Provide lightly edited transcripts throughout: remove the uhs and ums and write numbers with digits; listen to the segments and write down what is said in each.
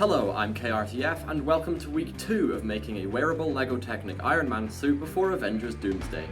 Hello, I'm k.r.t.f and welcome to week 2 of making a wearable Lego Technic Iron Man suit before Avengers Doomsday.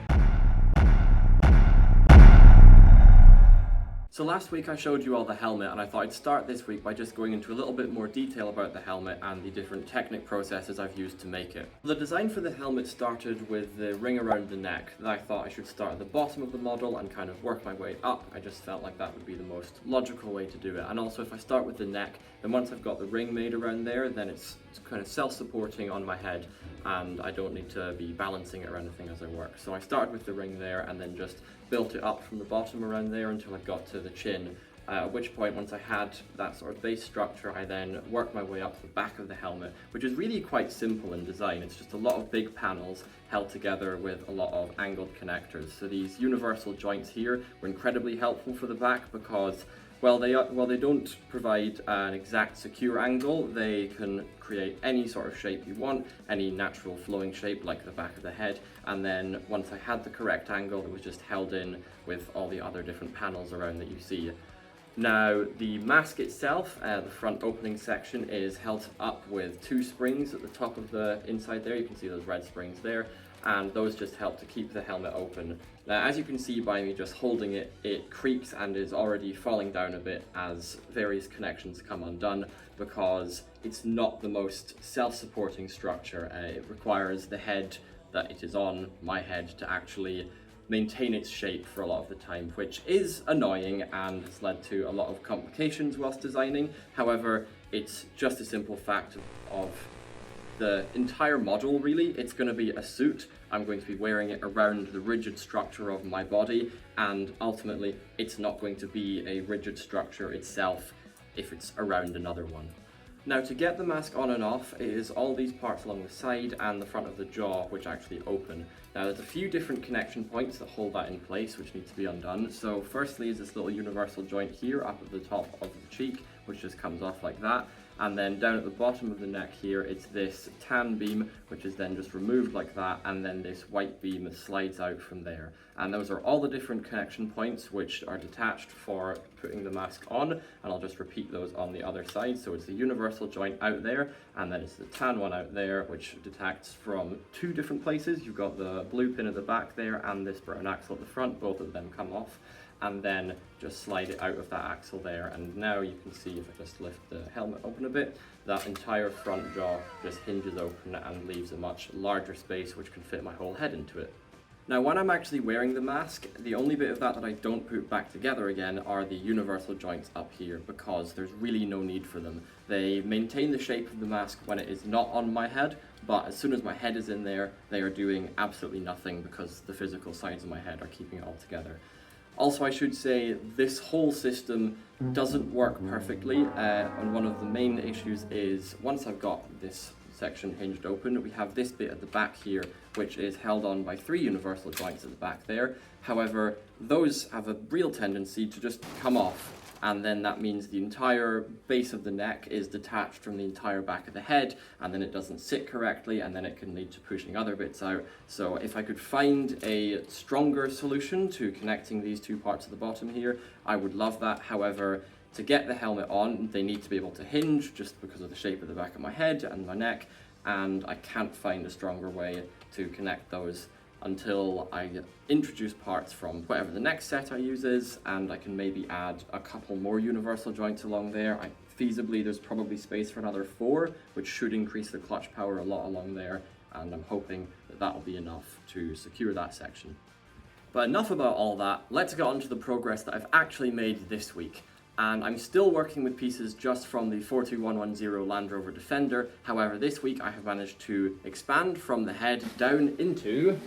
So last week I showed you all the helmet, and I thought I'd start this week by just going into a little bit more detail about the helmet and the different Technic processes I've used to make it. The design for the helmet started with the ring around the neck. I thought I should start at the bottom of the model and kind of work my way up. I just felt like that would be the most logical way to do it. And also if I start with the neck, then once I've got the ring made around there, then it's kind of self-supporting on my head and I don't need to be balancing it or anything as I work. So I started with the ring there and then just built it up from the bottom around there until I got to the chin, at which point once I had that sort of base structure I then worked my way up the back of the helmet, which is really quite simple in design. It's just a lot of big panels held together with a lot of angled connectors. So these universal joints here were incredibly helpful for the back because while they don't provide an exact secure angle, they can create any sort of shape you want, any natural flowing shape like the back of the head, and then once I had the correct angle it was just held in with all the other different panels around that you see. Now the mask itself, the front opening section, is held up with 2 springs at the top of the inside there. You can see those red springs there, and those just help to keep the helmet open. Now as you can see by me just holding it, it creaks and is already falling down a bit as various connections come undone because it's not the most self-supporting structure. It requires the head that it is on, my head, to actually maintain its shape for a lot of the time, which is annoying and has led to a lot of complications whilst designing. However, it's just a simple fact of the entire model really. It's going to be a suit. I'm going to be wearing it around the rigid structure of my body, and ultimately it's not going to be a rigid structure itself if it's around another one. Now to get the mask on and off, it is all these parts along the side and the front of the jaw which actually open. Now there's a few different connection points that hold that in place which need to be undone. So firstly is this little universal joint here up at the top of the cheek, which just comes off like that. And then down at the bottom of the neck here, it's this tan beam, which is then just removed like that, and then this white beam that slides out from there. And those are all the different connection points which are detached for putting the mask on, and I'll just repeat those on the other side. So it's the universal joint out there, and then it's the tan one out there, which detacts from 2 different places. You've got the blue pin at the back there, and this brown axle at the front. Both of them come off, and then just slide it out of that axle there. And now you can see, if I just lift the helmet open a bit, that entire front jaw just hinges open and leaves a much larger space which can fit my whole head into it. Now when I'm actually wearing the mask, the only bit of that I don't put back together again are the universal joints up here, because there's really no need for them. They maintain the shape of the mask when it is not on my head, but as soon as my head is in there, they are doing absolutely nothing because the physical sides of my head are keeping it all together. Also, I should say this whole system doesn't work perfectly, and one of the main issues is once I've got this section hinged open, we have this bit at the back here which is held on by 3 universal joints at the back there. However, those have a real tendency to just come off, and then that means the entire base of the neck is detached from the entire back of the head, and then it doesn't sit correctly, and then it can lead to pushing other bits out. So if I could find a stronger solution to connecting these 2 parts at the bottom here, I would love that. However, to get the helmet on, they need to be able to hinge just because of the shape of the back of my head and my neck, and I can't find a stronger way to connect those until I introduce parts from whatever the next set I use is, and I can maybe add a couple more universal joints along there. Feasibly, there's probably space for another 4, which should increase the clutch power a lot along there, and I'm hoping that that'll be enough to secure that section. But enough about all that, let's get on to the progress that I've actually made this week. And I'm still working with pieces just from the 42110 Land Rover Defender. However, this week I have managed to expand from the head down into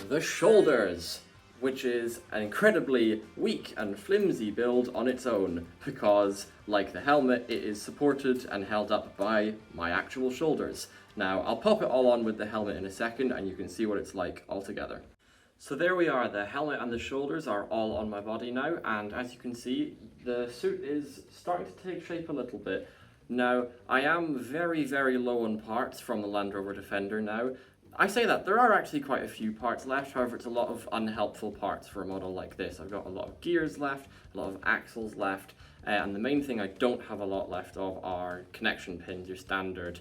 the shoulders, which is an incredibly weak and flimsy build on its own, because like the helmet, it is supported and held up by my actual shoulders. Now, I'll pop it all on with the helmet in a second and you can see what it's like all together. So there we are, the helmet and the shoulders are all on my body now, and as you can see, the suit is starting to take shape a little bit. Now, I am very, very low on parts from the Land Rover Defender now. I say that, there are actually quite a few parts left, however it's a lot of unhelpful parts for a model like this. I've got a lot of gears left, a lot of axles left, and the main thing I don't have a lot left of are connection pins, your standard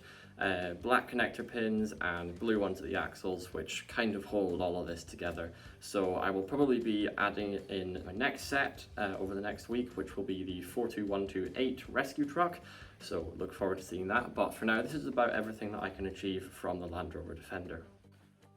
black connector pins and blue ones at the axles, which kind of hold all of this together. So I will probably be adding in my next set over the next week, which will be the 42128 rescue truck. So look forward to seeing that. But for now, this is about everything that I can achieve from the Land Rover Defender.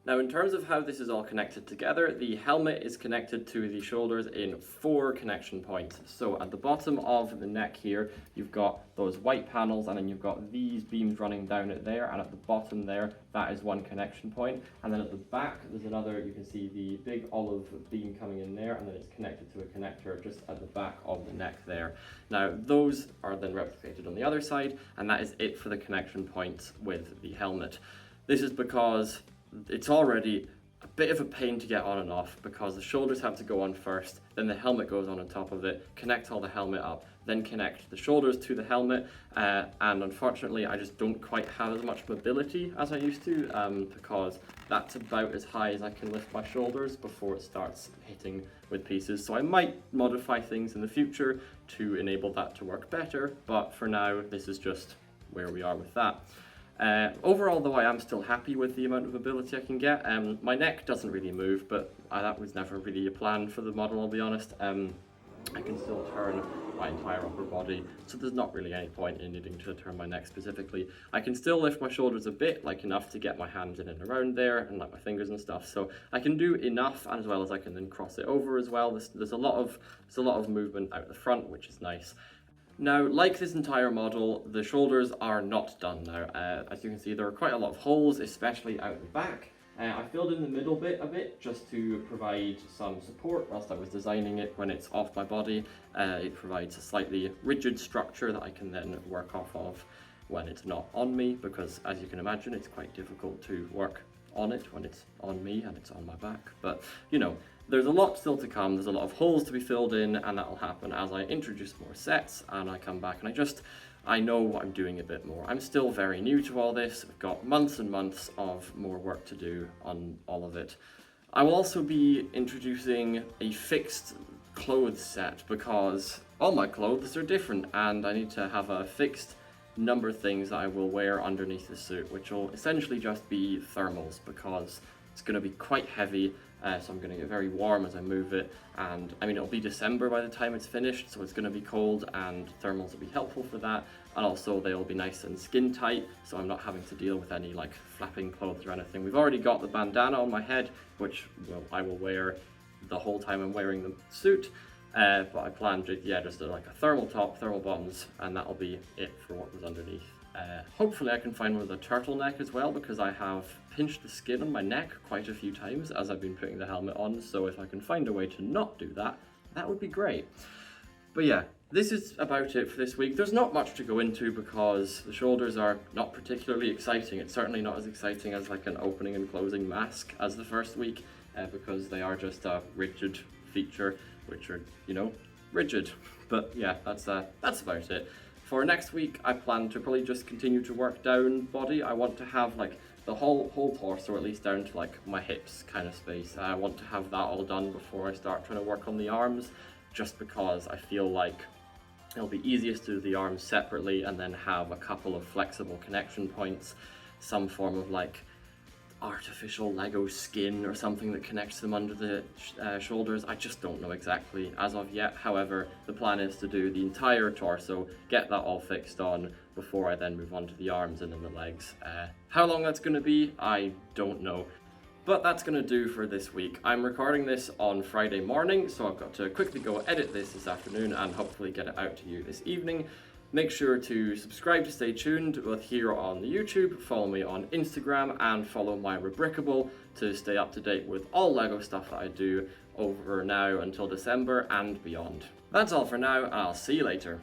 Now, in terms of how this is all connected together, the helmet is connected to the shoulders in 4 connection points. So at the bottom of the neck here, you've got those white panels, and then you've got these beams running down it there, and at the bottom there, that is one connection point. And then at the back, there's another, you can see the big olive beam coming in there, and then it's connected to a connector just at the back of the neck there. Now, those are then replicated on the other side, and that is it for the connection points with the helmet. This is because it's already a bit of a pain to get on and off, because the shoulders have to go on first, then the helmet goes on top of it, connect all the helmet up, then connect the shoulders to the helmet, and unfortunately I just don't quite have as much mobility as I used to, because that's about as high as I can lift my shoulders before it starts hitting with pieces. So I might modify things in the future to enable that to work better, but for now this is just where we are with that. Overall though, I am still happy with the amount of mobility I can get. My neck doesn't really move, but that was never really a plan for the model, I'll be honest. I can still turn my entire upper body, so there's not really any point in needing to turn my neck specifically. I can still lift my shoulders a bit, like enough to get my hands in and around there, and like my fingers and stuff, so I can do enough, as well as I can then cross it over as well. There's a lot of movement out the front, which is nice. Now, like this entire model, the shoulders are not done now. As you can see, there are quite a lot of holes, especially out the back. I filled in the middle bit a bit just to provide some support whilst I was designing it when it's off my body. It provides a slightly rigid structure that I can then work off of when it's not on me, because as you can imagine, it's quite difficult to work on it when it's on me and it's on my back. But you know, there's a lot still to come. There's a lot of holes to be filled in, and that will happen as I introduce more sets and I come back and I know what I'm doing a bit more. I'm still very new to all this. I've got months and months of more work to do on all of it. I will also be introducing a fixed clothes set, because all my clothes are different and I need to have a fixed number of things that I will wear underneath the suit, which will essentially just be thermals, because it's going to be quite heavy, so I'm going to get very warm as I move it, and I mean, it'll be December by the time it's finished, so it's going to be cold, and thermals will be helpful for that, and also they'll be nice and skin tight, so I'm not having to deal with any like flapping clothes or anything. We've already got the bandana on my head, which I will wear the whole time I'm wearing the suit, but I plan to, just like a thermal top, thermal bottoms, and that'll be it for what was underneath. Hopefully I can find one with a turtleneck as well, because I have pinched the skin on my neck quite a few times as I've been putting the helmet on, so if I can find a way to not do that, that would be great. But yeah, this is about it for this week. There's not much to go into because the shoulders are not particularly exciting. It's certainly not as exciting as like an opening and closing mask as the first week, because they are just a rigid feature, which are, you know, rigid. But yeah, that's about it. For next week, I plan to probably just continue to work down body. I want to have like the whole torso, or at least down to like my hips kind of space. I want to have that all done before I start trying to work on the arms, just because I feel like it'll be easiest to do the arms separately and then have a couple of flexible connection points, some form of like artificial Lego skin or something that connects them under the shoulders. I just don't know exactly as of yet. However, the plan is to do the entire torso, get that all fixed on before I then move on to the arms and then the legs. How long that's going to be, I don't know. But that's going to do for this week. I'm recording this on Friday morning, so I've got to quickly go edit this afternoon and hopefully get it out to you this evening. Make sure to subscribe to stay tuned both here on the YouTube, follow me on Instagram, and follow my WEARABLE to stay up to date with all Lego stuff that I do over now until December and beyond. That's all for now, and I'll see you later.